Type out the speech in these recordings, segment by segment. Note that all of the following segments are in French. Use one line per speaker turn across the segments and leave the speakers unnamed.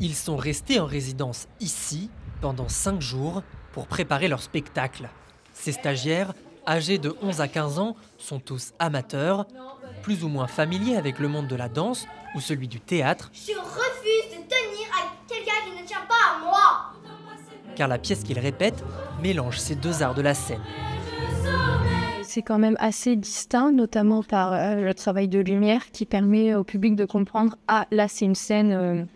Ils sont restés en résidence ici pendant 5 jours pour préparer leur spectacle. Ces stagiaires, âgés de 11 à 15 ans, sont tous amateurs, plus ou moins familiers avec le monde de la danse ou celui du théâtre.
Je refuse de tenir à quelqu'un qui ne tient pas à moi.
Car la pièce qu'ils répètent mélange ces deux arts de la scène.
C'est quand même assez distinct, notamment par le travail de lumière qui permet au public de comprendre « Ah, là, c'est une scène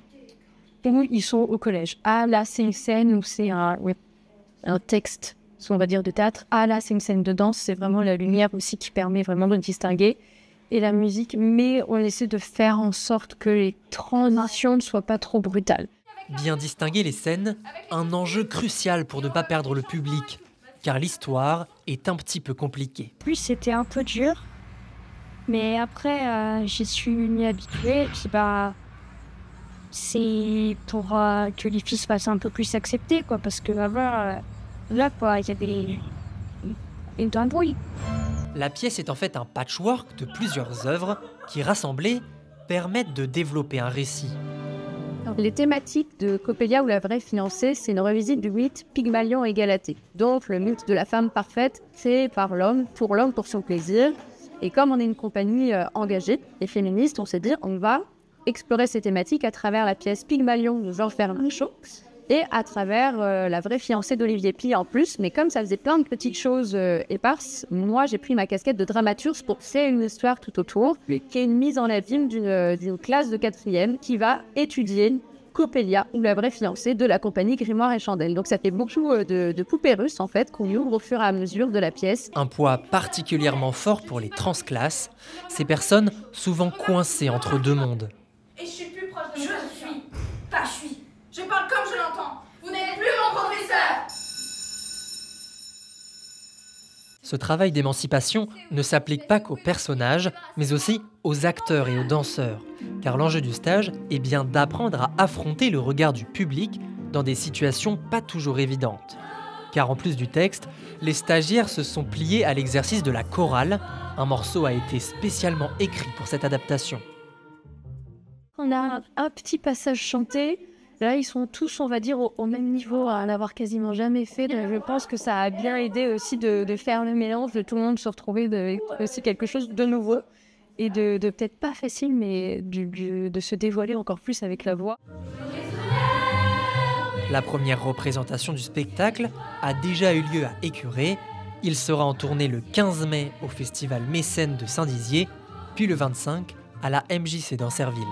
où ils sont au collège. Ah, là, c'est une scène où c'est un texte, on va dire, de théâtre. Ah, là, c'est une scène de danse. » C'est vraiment la lumière aussi qui permet vraiment de distinguer. Et la musique, mais on essaie de faire en sorte que les transitions ne soient pas trop brutales.
Bien distinguer les scènes, un enjeu crucial pour ne pas perdre le public, car l'histoire est un petit peu compliquée.
Plus c'était un peu dur, mais après j'y suis m'y habituée. Et puis c'est pour que les filles se fassent un peu plus accepter, quoi, parce que avant, là, quoi, il y avait une embrouille.
La pièce est en fait un patchwork de plusieurs œuvres qui, rassemblées, permettent de développer un récit.
Les thématiques de Coppelia ou la vraie fiancée, c'est une revisite du mythe Pygmalion et Galatée. Donc le mythe de la femme parfaite créée par l'homme, pour son plaisir. Et comme on est une compagnie engagée et féministe, on s'est dit on va explorer ces thématiques à travers la pièce Pygmalion de Georges Bernard Shaw et à travers la vraie fiancée d'Olivier Py en plus. Mais comme ça faisait plein de petites choses éparses, moi j'ai pris ma casquette de dramaturge pour créer une histoire tout autour, qui est une mise en abîme d'une classe de 4e qui va étudier Coppelia ou la vraie fiancée de la compagnie Grimoire et Chandelle. Donc ça fait beaucoup de poupées russes en fait qu'on ouvre au fur et à mesure de la pièce.
Un poids particulièrement fort pour les transclasses, ces personnes souvent coincées entre deux mondes.
Et je suis plus proche de moi. Je suis. Je parle comme je l'entends. Vous n'êtes plus mon professeur.
Ce travail d'émancipation ne s'applique pas qu'aux personnages, mais aussi aux acteurs et aux danseurs. Car l'enjeu du stage est bien d'apprendre à affronter le regard du public dans des situations pas toujours évidentes. Car en plus du texte, les stagiaires se sont pliés à l'exercice de la chorale. Un morceau a été spécialement écrit pour cette adaptation.
On a un petit passage chanté. Là, ils sont tous, on va dire, au même niveau, à n'avoir quasiment jamais fait. Donc, je pense que ça a bien aidé aussi de faire le mélange, de tout le monde se retrouver, aussi quelque chose de nouveau. Et de peut-être pas facile, mais de se dévoiler encore plus avec la voix.
La première représentation du spectacle a déjà eu lieu à Écureuil. Il sera en tournée le 15 mai au Festival Mécène de Saint-Dizier, puis le 25 à la MJC d'Ancerville.